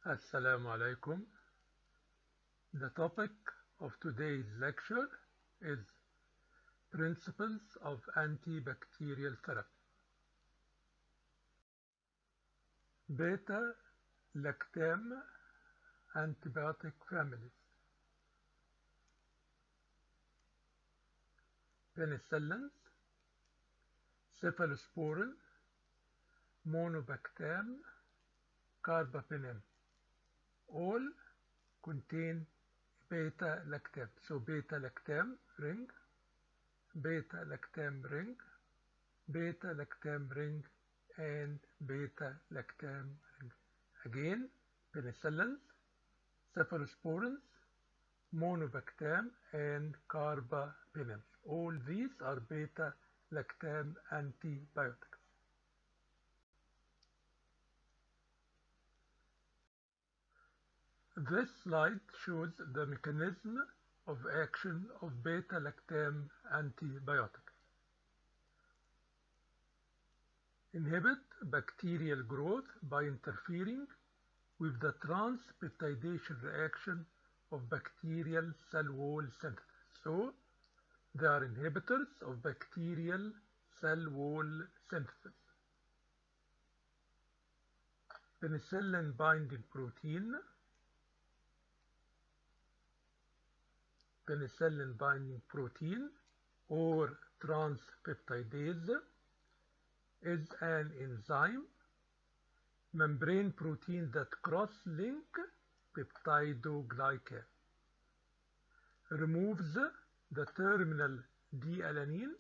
Assalamu alaikum. The topic of today's lecture is Principles of Antibacterial Therapy. Beta-lactam antibiotic families. Penicillins, cephalosporin, monobactam, carbapenem. All contain beta-lactam. So beta-lactam ring, beta-lactam ring, beta-lactam ring, and beta-lactam ring. Again, penicillins, cephalosporins, monobactam, and carbapenem. All these are beta-lactam antibiotics. This slide shows the mechanism of action of beta-lactam antibiotics. Inhibit bacterial growth by interfering with the transpeptidation reaction of bacterial cell wall synthesis. So, they are inhibitors of bacterial cell wall synthesis. Penicillin binding protein, penicillin binding protein or transpeptidase is an enzyme, membrane protein that cross-link peptidoglycan, removes the terminal D-alanine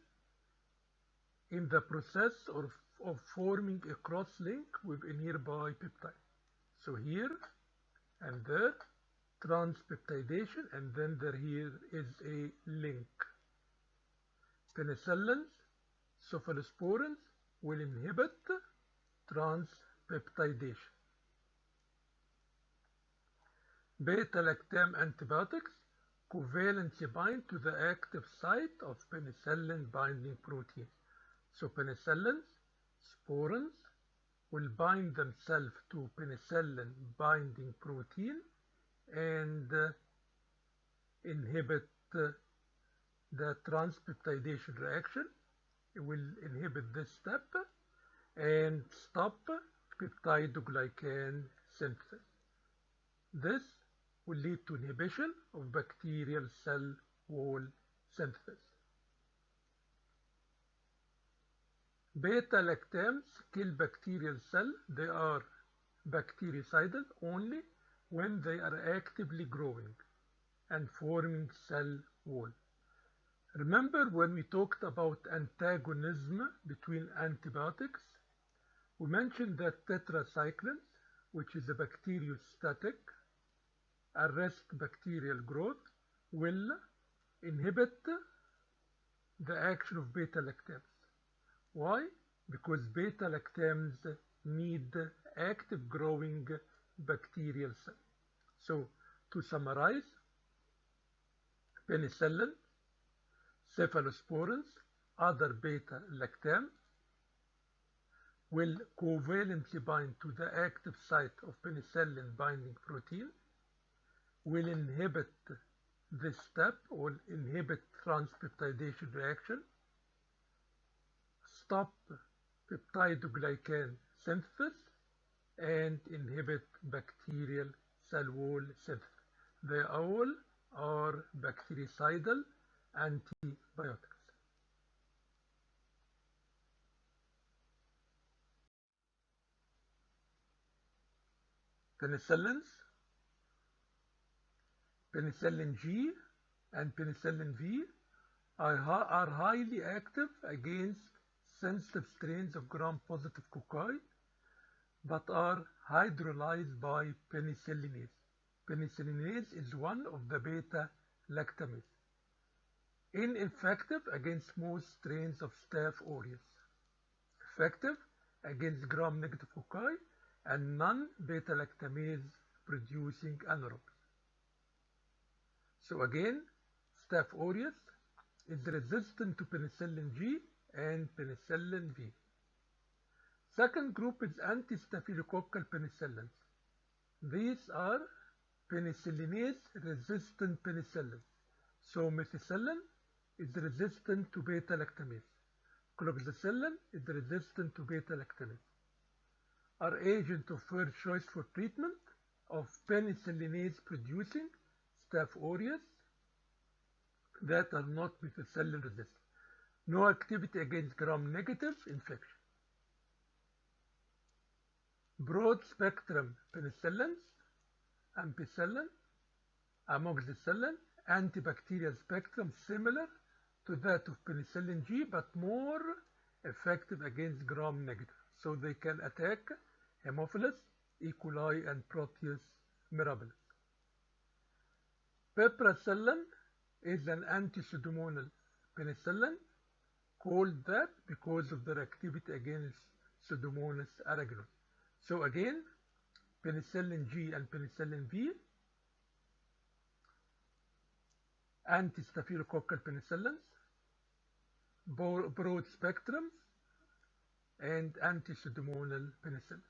in the process of forming a cross-link with a nearby peptide. So here and there, transpeptidation, and then here is a link. Penicillins, cephalosporins will inhibit transpeptidation. Beta-lactam antibiotics covalently bind to the active site of penicillin binding protein. So penicillins, sporins will bind themselves to penicillin binding protein and inhibit the transpeptidation reaction. It will inhibit this step and stop peptidoglycan synthesis. This will lead to inhibition of bacterial cell wall synthesis. Beta-lactams kill bacterial cell. They are bactericidal only when they are actively growing and forming cell wall. Remember when we talked about antagonism between antibiotics? We mentioned that tetracyclines, which is a bacteriostatic, arrest bacterial growth, will inhibit the action of beta-lactams. Why? Because beta-lactams need active growing bacterial cells. So, to summarize, penicillin, cephalosporins, other beta-lactam will covalently bind to the active site of penicillin binding protein, will inhibit this step or inhibit transpeptidation reaction, stop peptidoglycan synthesis, and inhibit bacterial cell wall synthesis. They all are bactericidal antibiotics. Penicillins, penicillin G and penicillin V are highly active against sensitive strains of gram-positive cocci, but are hydrolyzed by penicillinase. Penicillinase is one of the beta-lactamases. Ineffective against most strains of Staph aureus. Effective against gram-negative cocci and non-beta-lactamase producing anaerobes. So again, Staph aureus is resistant to penicillin G and penicillin V. Second group is anti-staphylococcal penicillins. These are penicillinase-resistant penicillin. So methicillin is resistant to beta-lactamase. Cloxacillin is resistant to beta-lactamase. Are agent of first choice for treatment of penicillinase-producing Staph aureus that are not methicillin resistant. No activity against gram-negative infection. Broad-spectrum penicillins, ampicillin, amoxicillin, antibacterial spectrum similar to that of penicillin G but more effective against gram-negative. So they can attack Haemophilus, E. coli, and Proteus mirabilis. Piperacillin is an anti-pseudomonal penicillin, called that because of their activity against Pseudomonas aeruginosa. So again, penicillin G and penicillin V, anti-staphylococcal penicillins, broad spectrum, and anti-pseudomonal penicillins.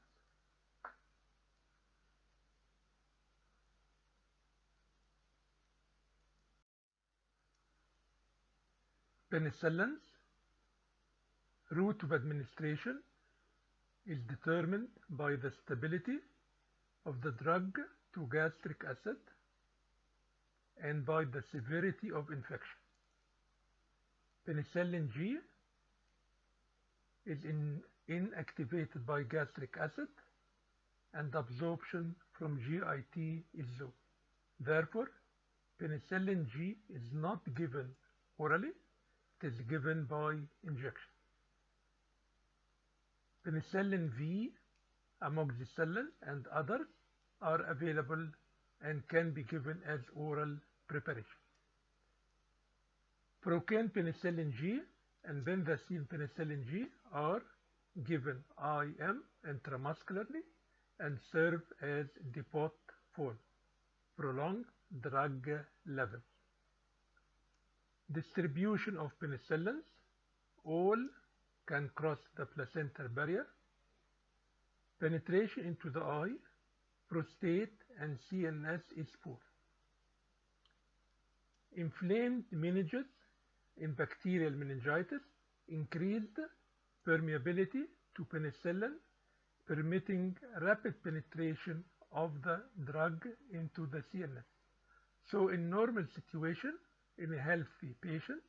Penicillins, route of administration is determined by the stability of the drug to gastric acid and by the severity of infection. Penicillin G is inactivated by gastric acid and absorption from GIT is low. Therefore, penicillin G is not given orally, it is given by injection. Penicillin V, amoxicillin, and others are available and can be given as oral preparation. Procaine penicillin G and benzazine penicillin G are given IM intramuscularly and serve as depot form, prolonged drug level. Distribution of penicillins, all can cross the placental barrier. Penetration into the eye, prostate, and CNS is poor. Inflamed meninges in bacterial meningitis increased permeability to penicillin, permitting rapid penetration of the drug into the CNS. So in normal situation, in a healthy patient,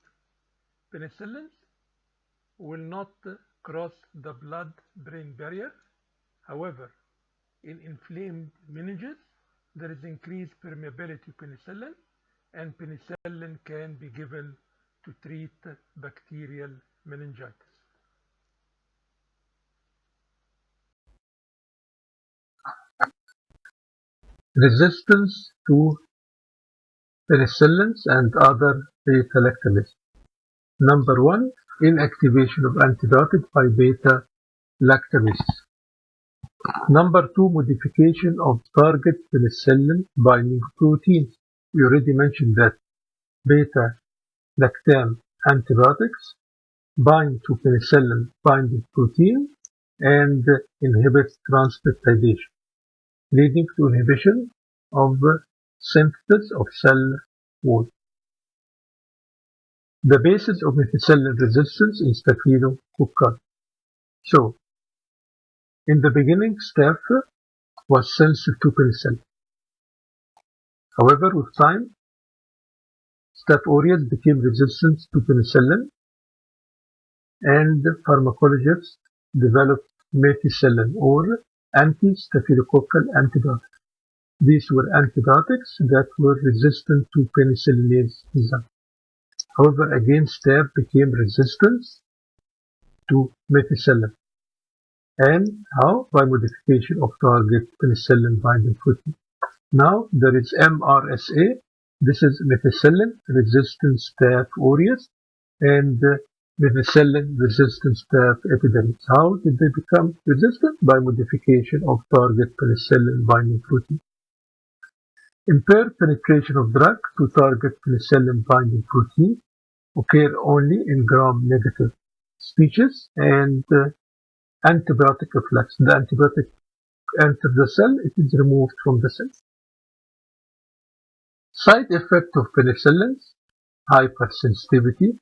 penicillins will not cross the blood-brain barrier. However, in inflamed meninges, there is increased permeability to penicillin, and penicillin can be given to treat bacterial meningitis. Resistance to penicillins and other beta-lactamase. Number 1, inactivation of antibiotic by beta-lactamase. Number 2, modification of target penicillin binding proteins. We already mentioned that beta-lactam antibiotics bind to penicillin binding protein and inhibit transpeptidation, leading to inhibition of synthesis of cell wall. The basis of methicillin resistance is staphylococcal. So, in the beginning, staph was sensitive to penicillin. However, with time, Staph aureus became resistant to penicillin, and pharmacologists developed methicillin or anti-staphylococcal antibiotics. These were antibiotics that were resistant to penicillinase enzyme. However, again, staph became resistant to methicillin. And how? By modification of target penicillin binding protein. Now there is MRSA. This is methicillin resistant Staph aureus and methicillin resistant Staph epidermidis. How did they become resistant? By modification of target penicillin binding protein. Impaired penetration of drug to target penicillin binding protein occur only in gram-negative species and antibiotic reflex. The antibiotic enter the cell, it is removed from the cell. Side effect of penicillins: hypersensitivity,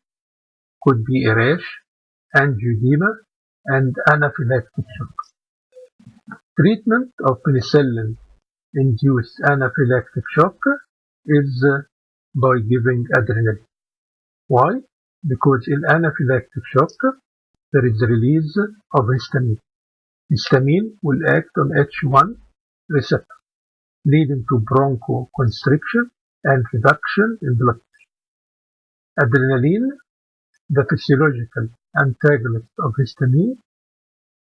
could be a rash, angioedema, and anaphylactic shock. Treatment of penicillin-induced anaphylactic shock is by giving adrenaline. Why? Because in anaphylactic shock, there is a release of histamine. Histamine will act on H1 receptor, leading to bronchoconstriction and reduction in blood pressure. Adrenaline, the physiological antagonist of histamine,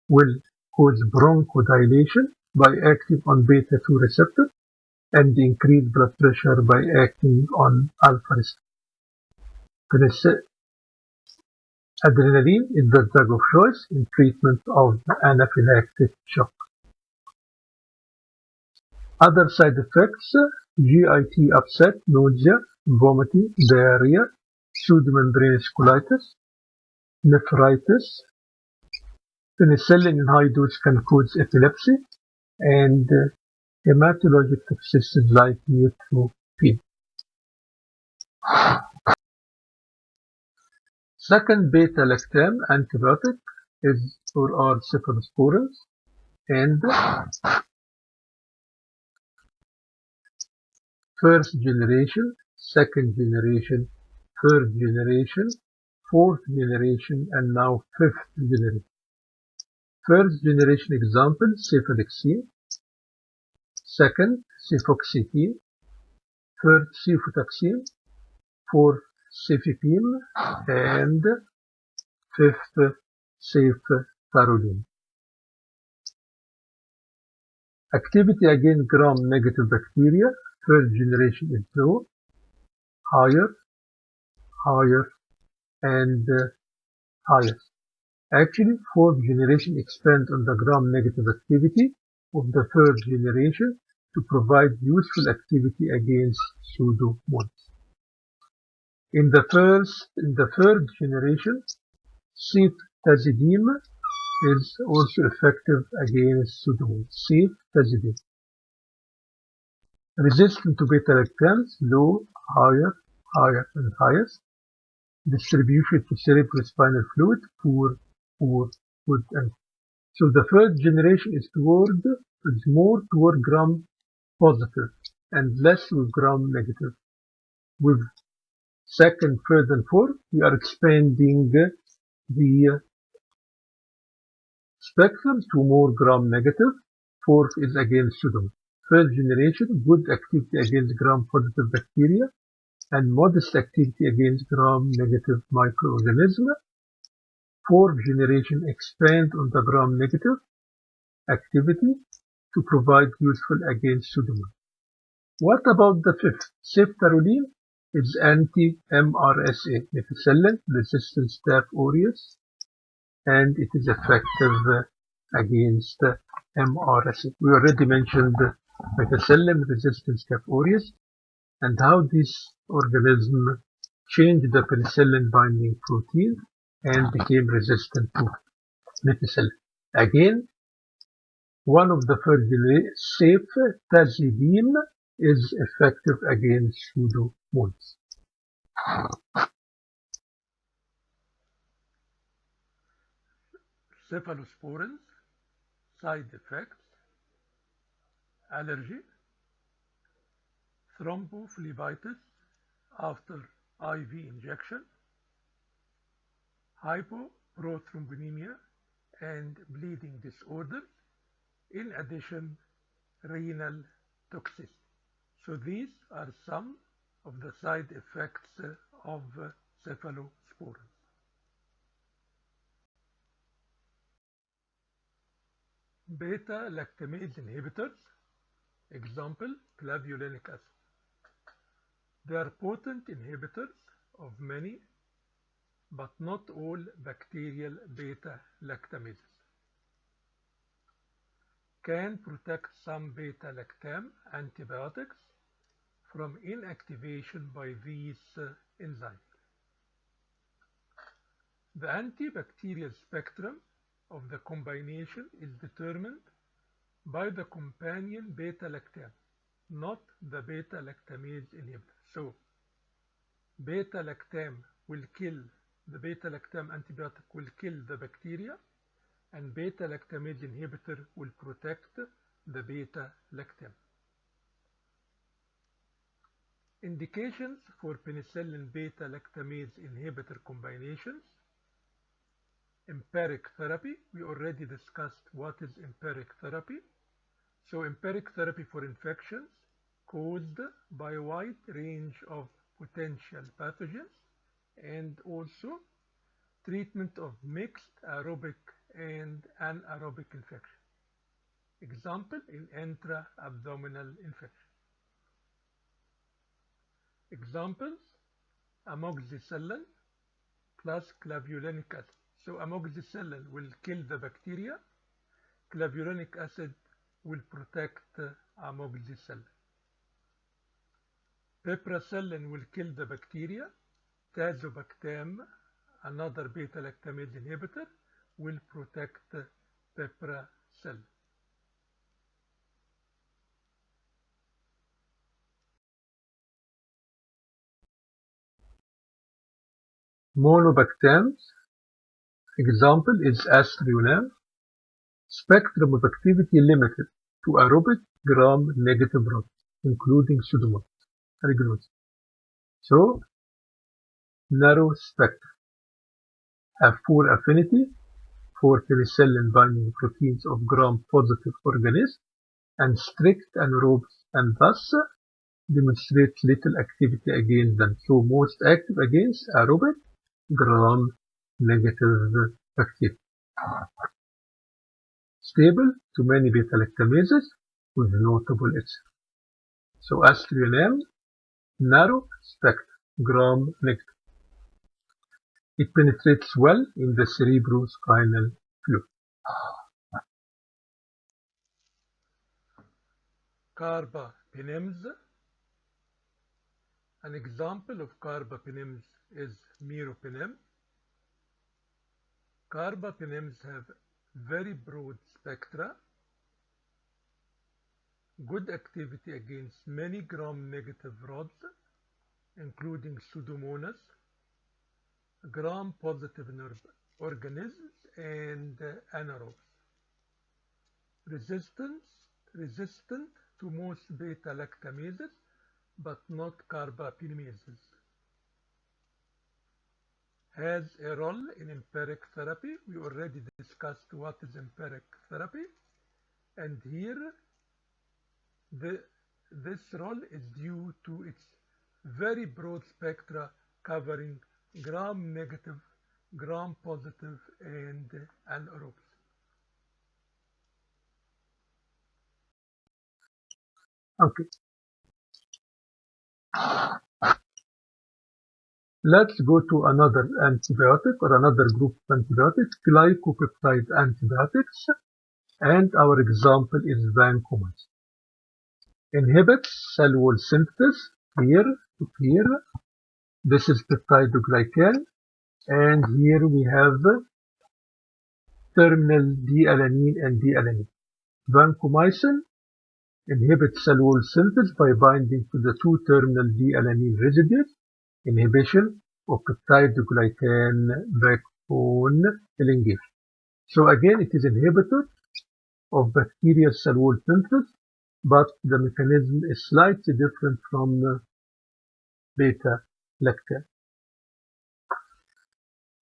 will cause bronchodilation by acting on beta-2 receptor and increase blood pressure by acting on alpha receptor. Adrenaline is the drug of choice in treatment of anaphylactic shock. Other side effects: GIT upset, nausea, vomiting, diarrhea, pseudomembranous colitis, nephritis. Penicillin in high dose can cause epilepsy and hematologic toxicity like neutropenia. Second beta-lactam antibiotic is or are cephalosporins, and first generation, second generation, third generation, fourth generation, and now fifth generation. First generation example: cefalexin. Second, cefoxitin. Third, cefotaxime. Fourth, cefepime. And fifth, ceftaroline. Activity against gram-negative bacteria: first generation is low, higher, and highest. Actually, fourth generation expands on the gram-negative activity of the third generation to provide useful activity against pseudomonas. In the third generation, ceftazidime is also effective against pseudomonas. Ceftazidime. Resistant to beta-lactams: low, higher, and highest. Distribution to cerebrospinal fluid: poor, good, and so the third generation is more toward gram positive and less with gram negative. With second, third, and fourth, we are expanding the spectrum to more gram negative. Fourth is against pseudomonas. Third generation, good activity against gram positive bacteria and modest activity against gram negative microorganisms. Fourth generation expand on the gram negative activity to provide useful against pseudomonas. What about the fifth? Ceftaroline is anti-MRSA, methicillin resistant Staph aureus, and it is effective against MRSA. We already mentioned methicillin resistant Staph aureus and how this organism changed the penicillin binding protein and became resistant to methicillin. Again, one of the first ceftazidime is effective against pseudomonas. Cephalosporins, side effects: allergy, thrombophlebitis after IV injection, hypoprothrombonemia and bleeding disorders, in addition renal toxicity. So these are some of the side effects of cephalosporins. Beta-lactamase inhibitors, example clavulanic acid. They are potent inhibitors of many but not all bacterial beta-lactamases. Can protect some beta-lactam antibiotics from inactivation by these enzymes. The antibacterial spectrum of the combination is determined by the companion beta-lactam, not the beta-lactamase inhibitor. So beta-lactam will kill, the beta-lactam antibiotic will kill the bacteria, and beta-lactamase inhibitor will protect the beta-lactam. Indications for penicillin beta-lactamase inhibitor combinations. Empiric therapy. We already discussed what is empiric therapy. So empiric therapy for infections caused by a wide range of potential pathogens, and also treatment of mixed aerobic and anaerobic infection. Example in intra-abdominal infection. Examples: amoxicillin plus clavulanic acid. So amoxicillin will kill the bacteria, clavulanic acid will protect amoxicillin. Piperacillin will kill the bacteria, tazobactam, another beta-lactamase inhibitor, will protect piperacillin. Monobactams, example is Astrionam, spectrum of activity limited to aerobic gram-negative rods, including Pseudomonas. So, narrow spectrum, have poor affinity for penicillin binding proteins of gram-positive organisms, and strict anaerobes, and thus demonstrates little activity against them. So most active against aerobic gram-negative bacteria. Stable to many beta-lactamases with notable exceptions. So Astrionam, narrow spectrum, gram-negative. It penetrates well in the cerebrospinal fluid. Carbapenems. An example of carbapenems is meropenem. Carbapenems have very broad spectra, good activity against many gram-negative rods, including Pseudomonas, gram-positive organisms, and anaerobes. Resistant to most beta-lactamases, but not carbapenemases. Has a role in empiric therapy. We already discussed what is empiric therapy, and here this role is due to its very broad spectra covering gram-negative, gram-positive, and anaerobes. Okay. Let's go to another antibiotic or another group of antibiotics, glycopeptide antibiotics, and our example is vancomycin. Inhibits cell wall synthesis here to here. This is peptidoglycan, and here we have terminal D-alanine and D-alanine. Vancomycin inhibits cell wall synthesis by binding to the two terminal D-alanine residues, inhibition of peptidoglycan backbone elongation. So again, it is inhibitor of bacterial cell wall synthesis, but the mechanism is slightly different from beta-lactam.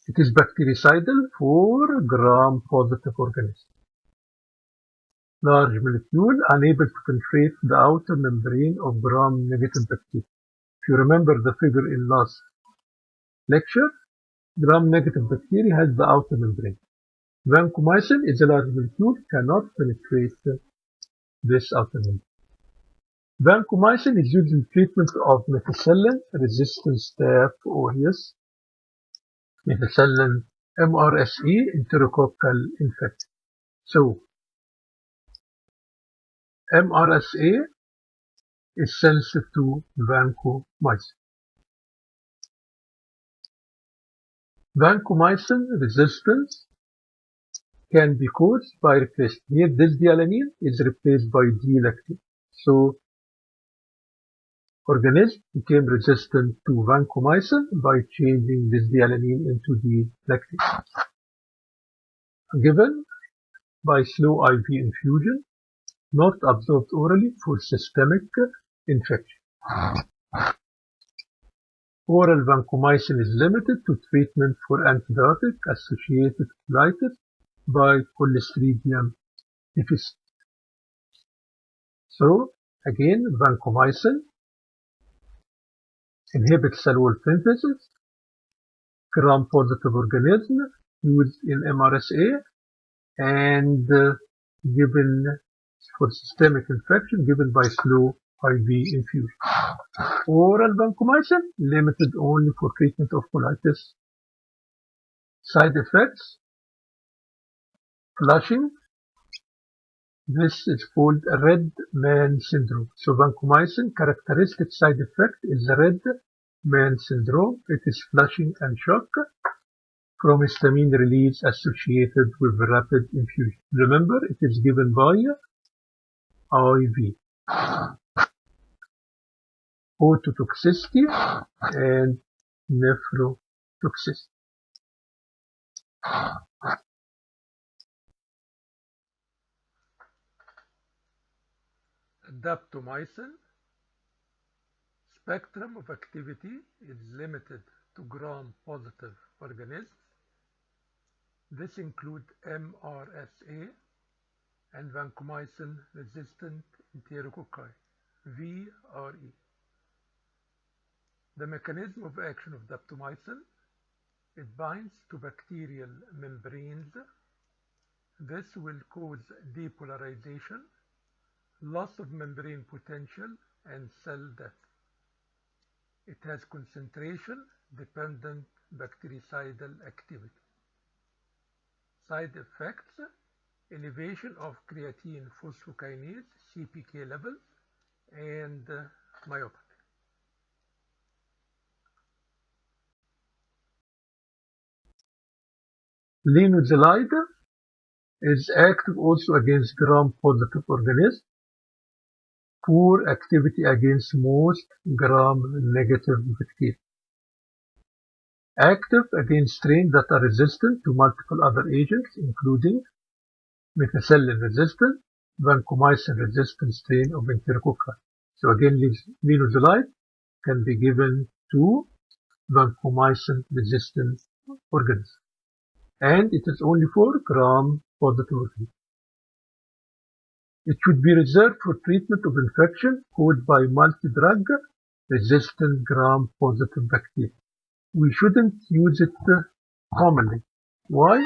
It is bactericidal for gram-positive organisms. Large molecule, unable to penetrate the outer membrane of gram-negative bacteria. If you remember the figure in last lecture, gram-negative bacteria has the outer membrane. Vancomycin is a large molecule, cannot penetrate this outer membrane. Vancomycin is used in treatment of methicillin-resistant Staph aureus, methicillin MRSA, enterococcal infection. So, MRSA is sensitive to vancomycin. Vancomycin resistance can be caused by replacement. Here, this D-alanine is replaced by D-lactate. So, organism became resistant to vancomycin by changing this D-alanine into D-lactate. Given by slow IV infusion, not absorbed orally for systemic infection. Oral vancomycin is limited to treatment for antibiotic-associated colitis by Clostridium difficile. So, again, vancomycin inhibits cell wall synthesis, gram-positive organism used in MRSA, and given for systemic infection given by slow IV infusion. Oral vancomycin limited only for treatment of colitis. Side effects: flushing. This is called red man syndrome. So vancomycin characteristic side effect is red man syndrome. It is flushing and shock from histamine release associated with rapid infusion. Remember, it is given by IV. Ototoxicity and nephrotoxicity. Daptomycin spectrum of activity is limited to gram-positive organisms. This includes MRSA and vancomycin-resistant enterococci, VRE. The mechanism of action of daptomycin: it binds to bacterial membranes. This will cause depolarization, loss of membrane potential, and cell death. It has concentration-dependent bactericidal activity. Side effects: elevation of creatine phosphokinase (CPK) levels and myopathy. Linezolid is active also against gram-positive organisms. Poor activity against most gram-negative bacteria. Active against strains that are resistant to multiple other agents, including methicillin-resistant, vancomycin-resistant strain of enterococci. So again, linezolid can be given to vancomycin-resistant organisms. And it is only for gram-positive organisms. It should be reserved for treatment of infection caused by multi-drug resistant gram-positive bacteria. We shouldn't use it commonly. Why?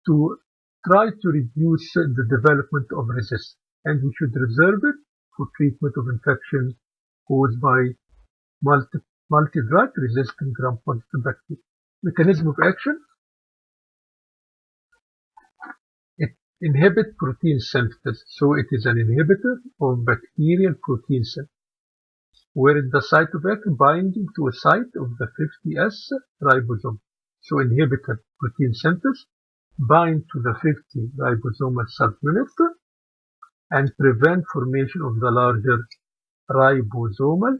To try to reduce the development of resistance. And we should reserve it for treatment of infection caused by multi-drug resistant gram-positive bacteria. Mechanism of action: it inhibits protein synthesis. So it is an inhibitor of bacterial protein synthesis, where the site of action binding to a site of the 50S ribosome. So inhibitor protein synthesis bind to the 50 ribosomal subunit and prevent formation of the larger ribosomal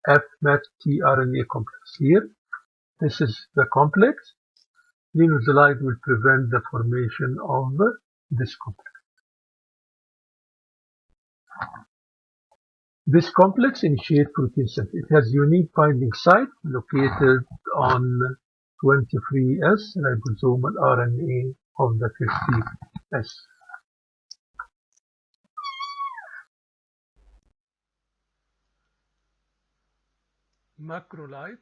FMAT tRNA complex. Here, this is the complex. Linezolid will prevent the formation of this complex. This complex initiates protein synthesis. It has unique binding site located on 23S ribosomal RNA of the 50S. Macrolides,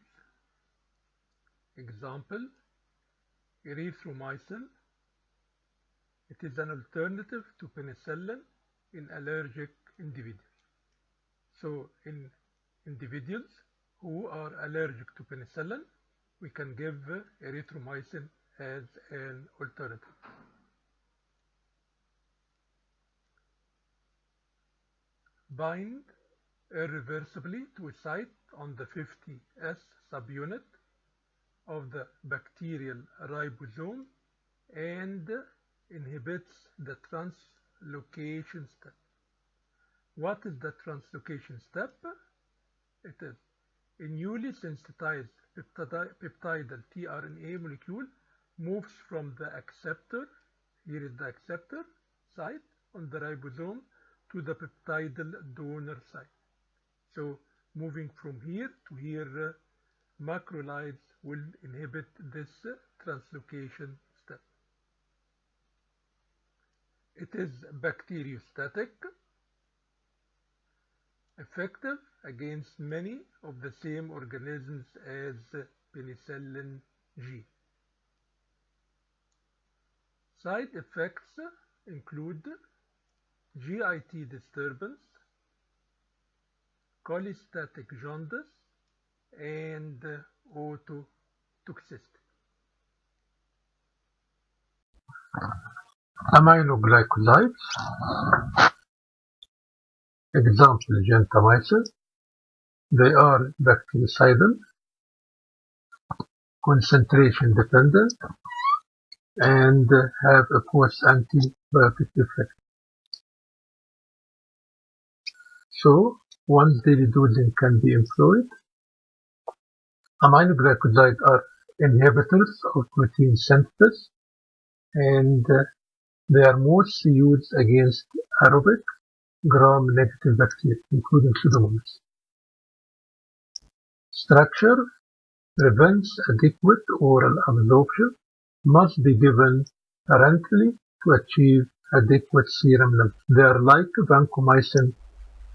example, erythromycin. It is an alternative to penicillin in allergic individuals. So in individuals who are allergic to penicillin, we can give erythromycin as an alternative. Bind irreversibly to a site on the 50S subunit of the bacterial ribosome and inhibits the translocation step. What is the translocation step? It is a newly sensitized peptidal tRNA molecule moves from the acceptor, here is the acceptor site on the ribosome, to the peptidal donor site. So moving from here to here, macrolides will inhibit this translocation step. It is bacteriostatic, effective against many of the same organisms as penicillin G. Side effects include GIT disturbance, cholestatic jaundice, and ototoxicity. Aminoglycosides, example gentamicin, they are bactericidal, concentration dependent, and have a post-antibiotic effect. So, once daily dosing can be employed. Aminoglycosides are inhibitors of protein synthesis, and they are mostly used against aerobic gram-negative bacteria, including Pseudomonas. Structure prevents adequate oral absorption, must be given parenterally to achieve adequate serum levels. They are like vancomycin,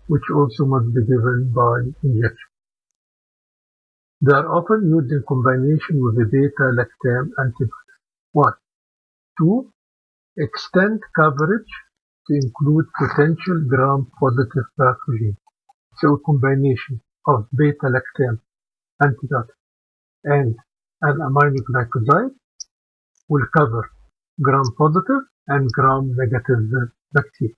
which also must be given by injection. They are often used in combination with a beta-lactam antibiotic. 1. To extend coverage to include potential gram-positive pathogens. So a combination of beta-lactam antibiotic and an aminoglycoside will cover gram-positive and gram-negative bacteria.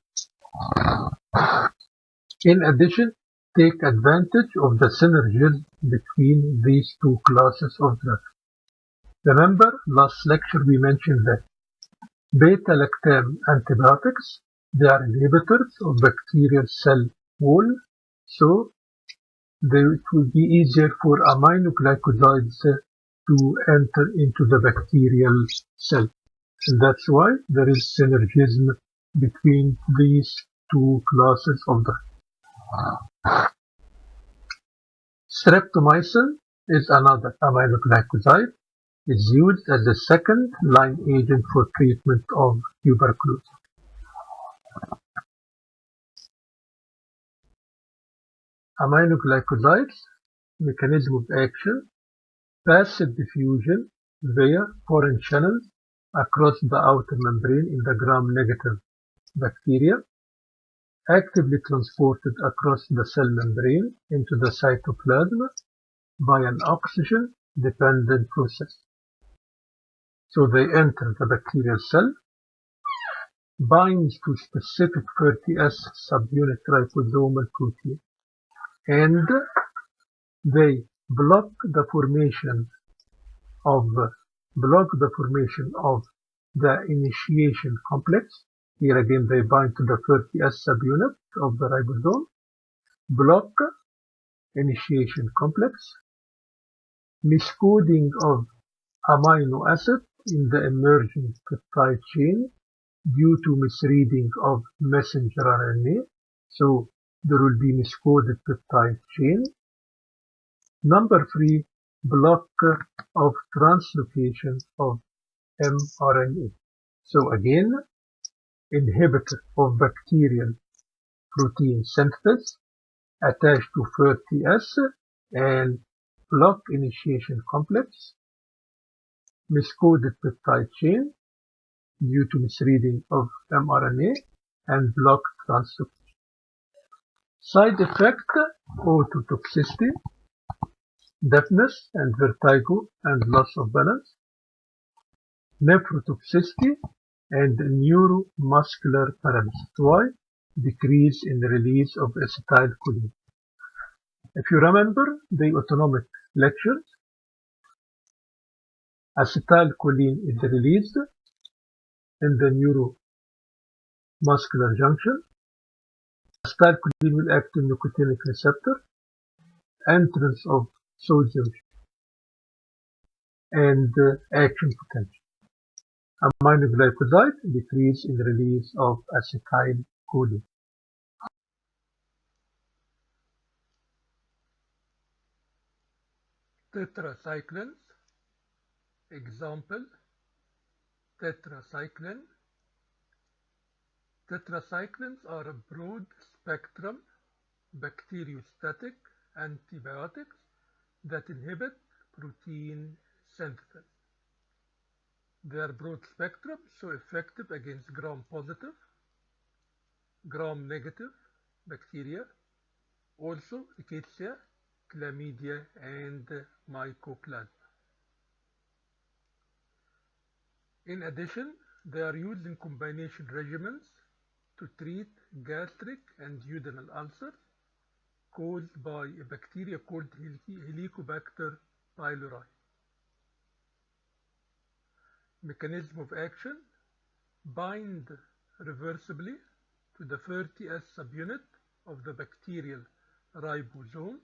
In addition, take advantage of the synergism between these two classes of drugs. Remember, last lecture we mentioned that beta-lactam antibiotics, they are inhibitors of bacterial cell wall, so it will be easier for aminoglycosides to enter into the bacterial cell. And that's why there is synergism between these two classes of drugs. Streptomycin is another aminoglycoside. It's used as a second-line agent for treatment of tuberculosis. Aminoglycosides, mechanism of action, passive diffusion via foreign channels across the outer membrane in the gram-negative bacteria, actively transported across the cell membrane into the cytoplasm by an oxygen-dependent process. So they enter the bacterial cell, binds to specific 30S subunit ribosomal protein, and they block the formation of the initiation complex. Here again they bind to the 30S subunit of the ribosome, block initiation complex, miscoding of amino acid in the emerging peptide chain due to misreading of messenger RNA, so there will be miscoded peptide chain. Number 3, block of translocation of mRNA. So again, inhibitor of bacterial protein synthesis attached to 30S and block initiation complex, miscoded peptide chain due to misreading of mRNA, and block translocation. Side effect: ototoxicity, deafness and vertigo and loss of balance, nephrotoxicity, and neuromuscular paralysis. Why? Decrease in the release of acetylcholine. If you remember the autonomic lectures, acetylcholine is released in the neuromuscular junction. Acetylcholine will act on nicotinic receptor, entrance of sodium and action potential. Aminoglycoside decrease in release of acetylcholine. Tetracyclines. Example, tetracycline. Tetracyclines are a broad-spectrum bacteriostatic antibiotics that inhibit protein synthesis. They are broad-spectrum, so effective against gram-positive, gram-negative bacteria, also rickettsia, chlamydia, and mycoplasma. In addition, they are used in combination regimens to treat gastric and duodenal ulcers caused by a bacteria called Helicobacter pylori. Mechanism of action: bind reversibly to the 30S subunit of the bacterial ribosome,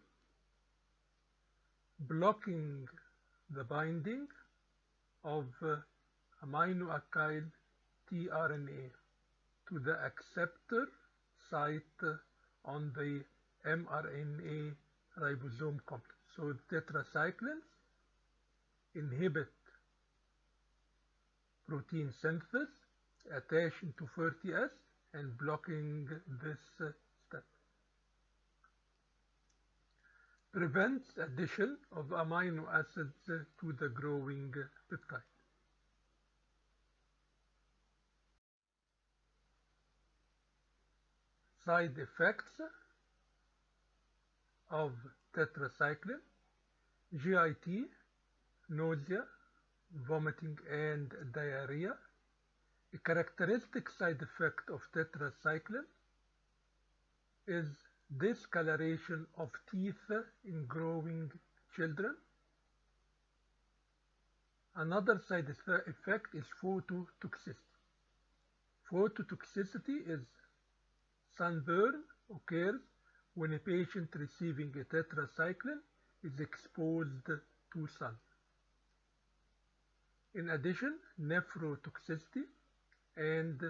blocking the binding of aminoacyl tRNA to the acceptor site on the mRNA ribosome complex. So tetracyclines inhibit protein synthesis, attaching to 30S and blocking this step. Prevents addition of amino acids to the growing peptide. Side effects of tetracycline: GIT, nausea, vomiting, and diarrhea. A characteristic side effect of tetracycline is discoloration of teeth in growing children. Another side effect is phototoxicity. Phototoxicity is sunburn occurs when a patient receiving a tetracycline is exposed to sun. In addition, nephrotoxicity and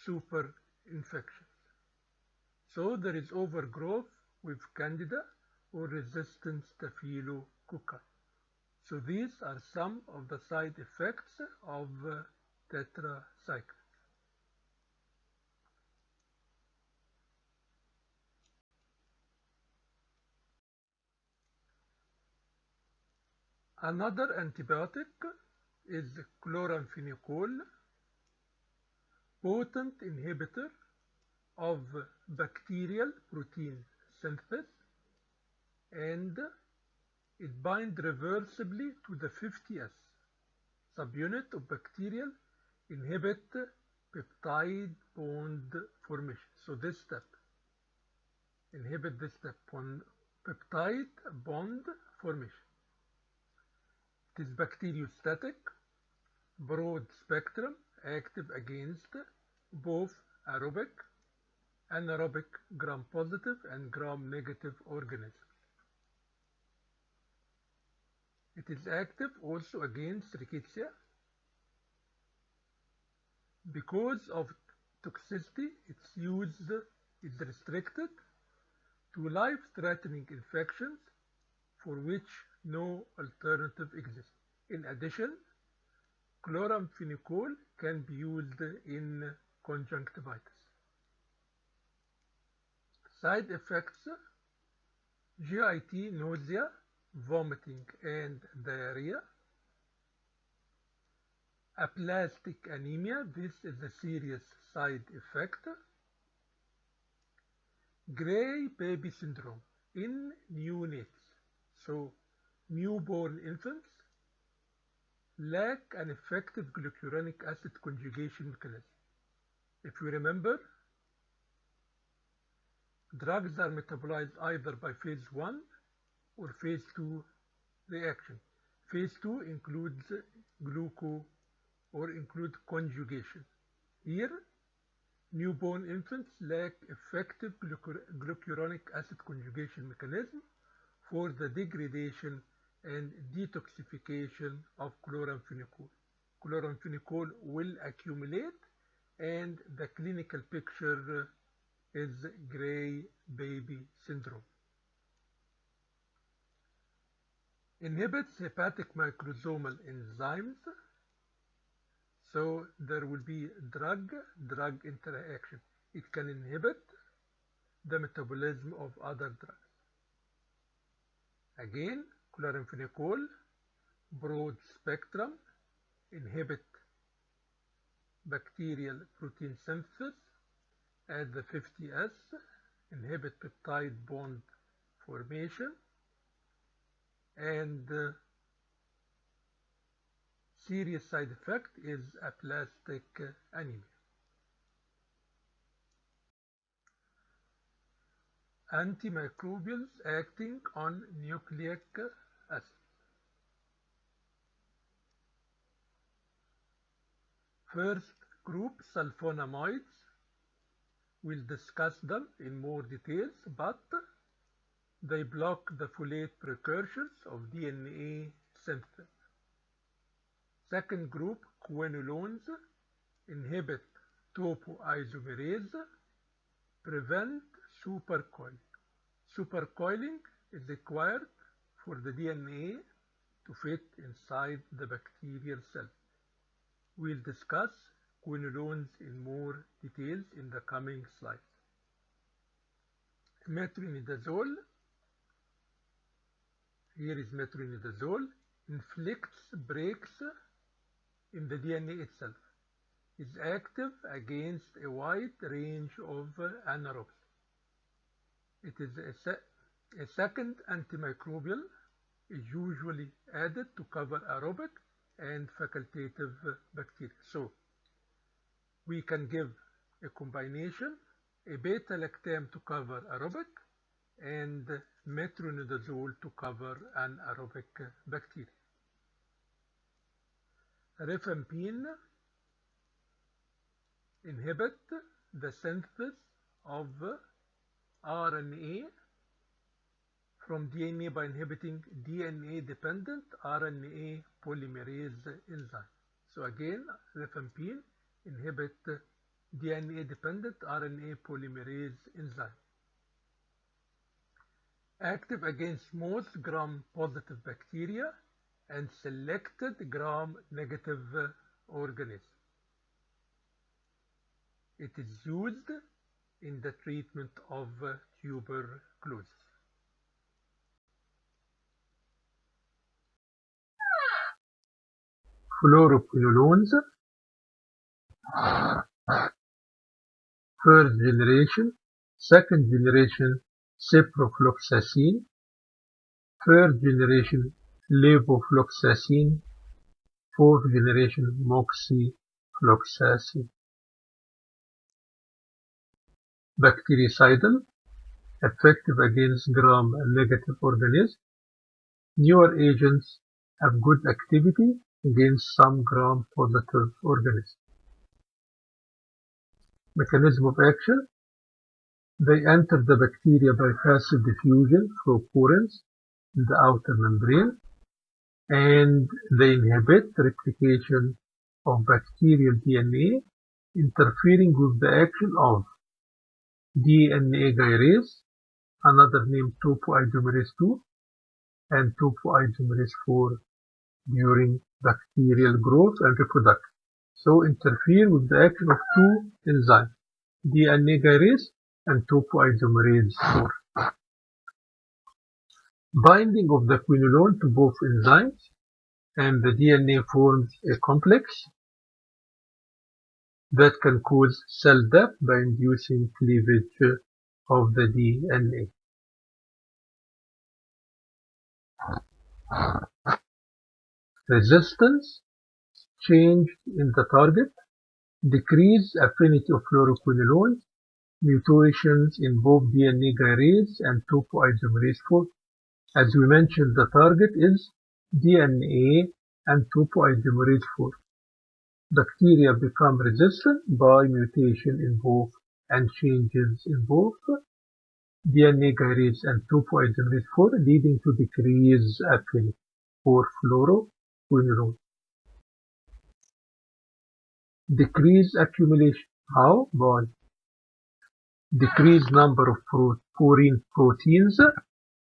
superinfections. So there is overgrowth with Candida or resistant Staphylococci. So these are some of the side effects of tetracycline. Another antibiotic is chloramphenicol, potent inhibitor of bacterial protein synthesis, and it binds reversibly to the 50S subunit of bacterial, inhibit peptide bond formation. So this step, inhibit this step on peptide bond formation. It is bacteriostatic, broad spectrum, active against both aerobic, anaerobic gram-positive and gram-negative organisms. It is active also against rickettsia. Because of toxicity, its use is restricted to life-threatening infections for which no alternative exists. In addition, chloramphenicol can be used in conjunctivitis. Side effects: GIT, nausea, vomiting, and diarrhea. Aplastic anemia, this is a serious side effect. Gray baby syndrome in neonates, so newborn infants, lack an effective glucuronic acid conjugation mechanism. If you remember, drugs are metabolized either by phase 1 or phase 2 reaction. Phase 2 includes include conjugation. Here, newborn infants lack effective glucuronic acid conjugation mechanism for the degradation and detoxification of chloramphenicol. Chloramphenicol will accumulate and the clinical picture is gray baby syndrome. Inhibits hepatic microsomal enzymes. So there will be drug-drug interaction. It can inhibit the metabolism of other drugs. Again, chloramphenicol, broad spectrum, inhibit bacterial protein synthesis at the 50S, inhibit peptide bond formation, and serious side effect is aplastic anemia. Antimicrobials acting on nucleic acids. First group, sulfonamides. We'll discuss them in more details, but they block the folate precursors of DNA synthesis. Second group, quinolones, inhibit topoisomerase, prevent supercoiling. Supercoiling is required for the DNA to fit inside the bacterial cell. We'll discuss quinolones in more details in the coming slides. Metronidazole, here is metronidazole, inflicts breaks in the DNA itself. Is active against a wide range of anaerobes. It is a second antimicrobial is usually added to cover aerobic and facultative bacteria. So we can give a combination, a beta-lactam to cover aerobic and metronidazole to cover anaerobic bacteria. Rifampin inhibit the synthesis of RNA from DNA by inhibiting DNA-dependent RNA polymerase enzyme. So again, rifampin inhibit DNA-dependent RNA polymerase enzyme. Active against most gram-positive bacteria and selected gram-negative organisms. It is used in the treatment of tuberculosis. Fluoroquinolones, first generation, second generation ciprofloxacin, third generation levofloxacin, fourth generation moxifloxacin. Bactericidal, effective against gram-negative organisms. Newer agents have good activity against some gram-positive organisms. Mechanism of action. They enter the bacteria by passive diffusion through porins in the outer membrane, and they inhibit the replication of bacterial DNA, interfering with the action of DNA gyrase, another name topoisomerase 2, and topoisomerase 4 during bacterial growth and reproduction. So interfere with the action of two enzymes, DNA gyrase and topoisomerase 4. Binding of the quinolone to both enzymes, and the DNA forms a complex that can cause cell death by inducing cleavage of the DNA. Resistance, change in the target, decreased affinity of fluoroquinolones, mutations in both DNA gyrase and topoisomerase 4. As we mentioned, the target is DNA and topoisomerase 4. Bacteria become resistant by mutation in both and changes in both DNA gyrase and topoisomerase 4, leading to decreased affinity for fluoroquinolone. Decreased accumulation. How? By decreased number of purine proteins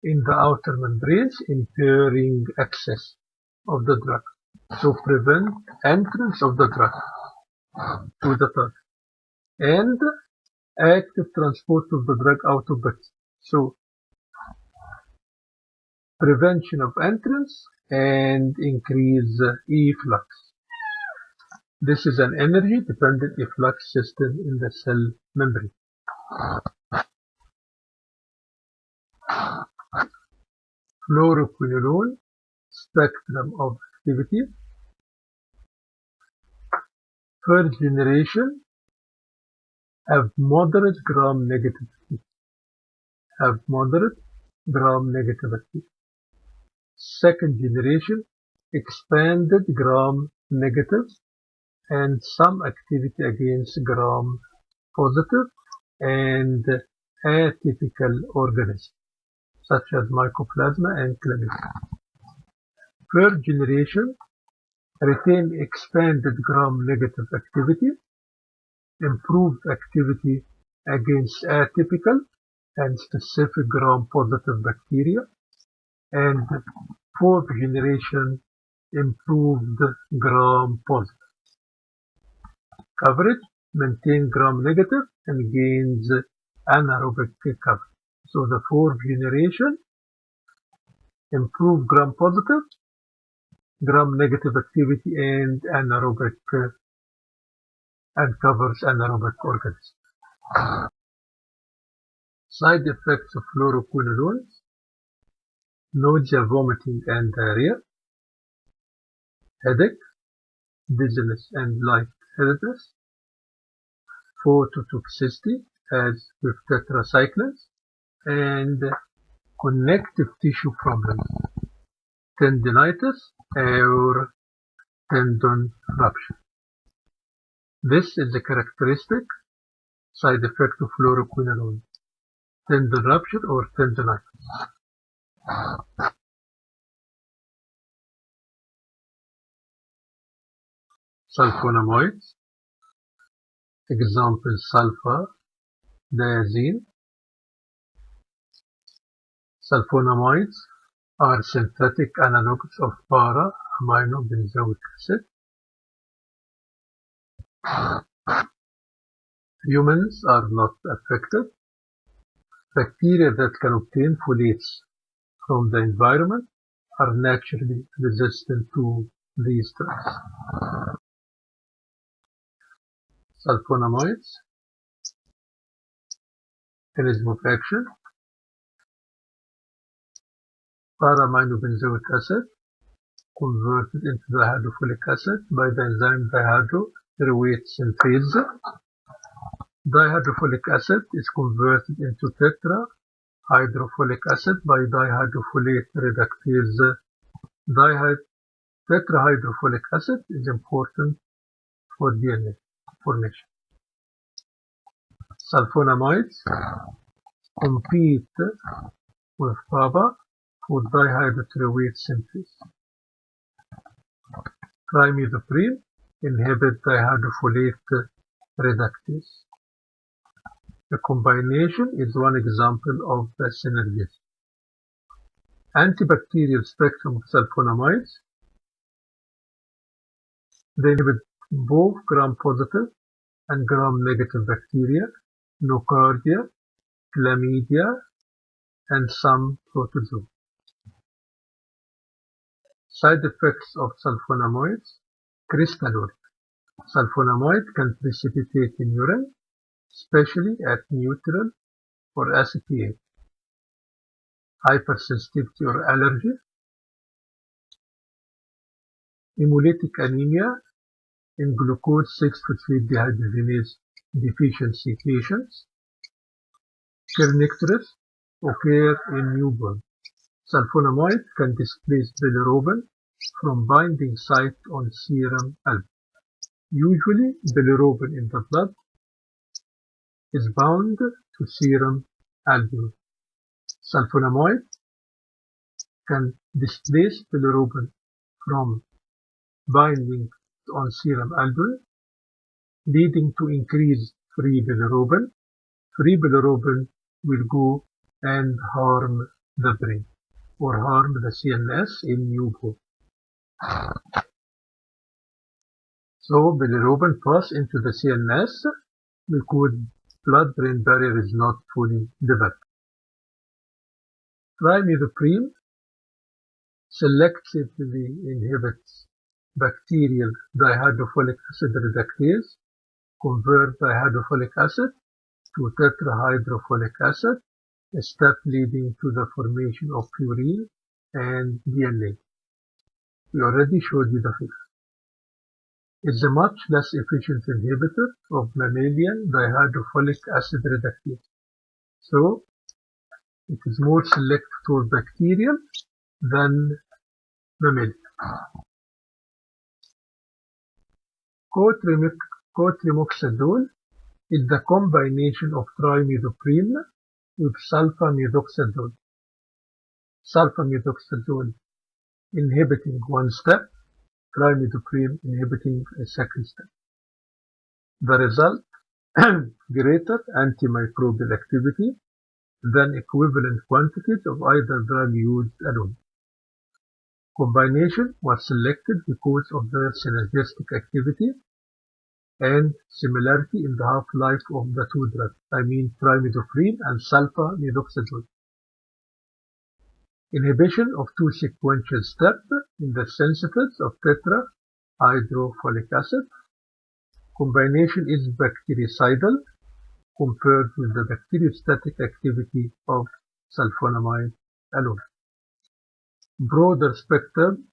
in the outer membranes, impairing access of the drug, to prevent entrance of the drug to the target, and active transport of the drug out of body. So prevention of entrance and increase efflux. This is an energy-dependent efflux system in the cell membrane. Fluoroquinolone spectrum of activity. First generation have moderate gram-negative activity. Second generation expanded gram-negative and some activity against gram-positive and atypical organisms such as Mycoplasma and Chlamydia. Third generation retain expanded gram-negative activity, improved activity against atypical and specific gram-positive bacteria, and fourth generation improved gram-positive. Coverage, maintain gram-negative and gains anaerobic coverage. So the fourth generation improved gram-positive, gram-negative activity and anaerobic and covers anaerobic organisms. Side effects of fluoroquinolone: nausea, vomiting and diarrhea, headache, dizziness and lightheadedness, phototoxicity as with tetracyclines, and connective tissue problems, tendinitis or tendon rupture. This is the characteristic side effect of fluoroquinolone: tendon rupture or tendinitis. Sulfonamides, example sulfadiazine. Sulfonamides are synthetic analogs of para-aminobenzoic acid. Humans are not affected. Bacteria that can obtain folates from the environment are naturally resistant to these drugs. Sulfonamides, mechanism of action: para-aminobenzoic acid converted into dihydrofolic acid by the enzyme dihydroterweight synthase. Dihydrofolic acid is converted into tetrahydrofolic acid by dihydrofolate reductase. Tetrahydrofolic acid is important for DNA formation. Sulfonamides compete with PABA for dihydroterweight synthase. Trimethoprim inhibit dihydrofolate reductase. The combination is one example of the synergism. Antibacterial spectrum of sulfonamides. They inhibit both gram-positive and gram-negative bacteria, nocardia, chlamydia, and some protozoa. Side effects of sulfonamides: crystalloid. Sulfonamide can precipitate in urine, especially at neutral or acid pH. Hypersensitivity or allergy. Hemolytic anemia in glucose 6-phosphate dehydrogenase deficiency patients. Kernicterus occur in newborn. Sulfonamide can displace bilirubin from binding site on serum albumin. Usually, bilirubin in the blood is bound to serum albumin. Sulfonamide can displace bilirubin from binding on serum albumin, leading to increased free bilirubin. Free bilirubin will go and harm the brain or harm the CNS in newborn. So bilirubin passes into the CNS because blood-brain barrier is not fully developed. Trimethoprim selectively inhibits bacterial dihydrofolic acid reductase, convert dihydrofolic acid to tetrahydrofolic acid, a step leading to the formation of purine and DNA. We already showed you the figure. It's a much less efficient inhibitor of mammalian dihydrofolic acid reductase. So, it is more selective toward bacterial than mammalian. Cotrimoxazole is the combination of trimethoprim with sulfamethoxazole. Sulfamethoxazole inhibiting one step, trimethoprim inhibiting a second step. The result, greater antimicrobial activity than equivalent quantities of either drug used alone. Combination was selected because of their synergistic activity and similarity in the half-life of the two drugs, I mean trimethoprim and sulfamethoxazole. Inhibition of two sequential steps in the synthesis of tetrahydrofolic acid. Combination is bactericidal compared with the bacteriostatic activity of sulfonamide alone. Broader spectrum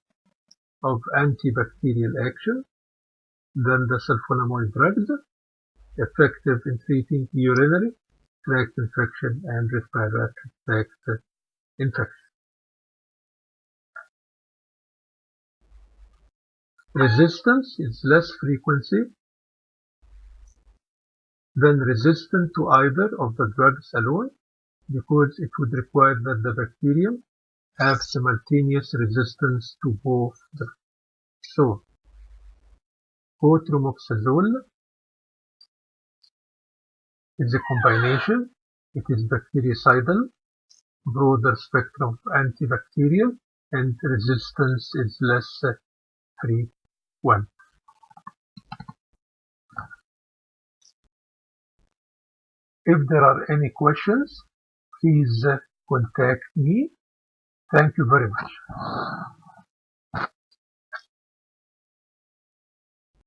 of antibacterial action than the sulfonamide drugs, effective in treating urinary tract infection and respiratory tract infection. Resistance is less frequency than resistant to either of the drugs alone because it would require that the bacterium have simultaneous resistance to both drugs. So, cotrimoxazole is a combination. It is bactericidal, broader spectrum of antibacterial, and resistance is less frequent. If there are any questions, please contact me. Thank you very much.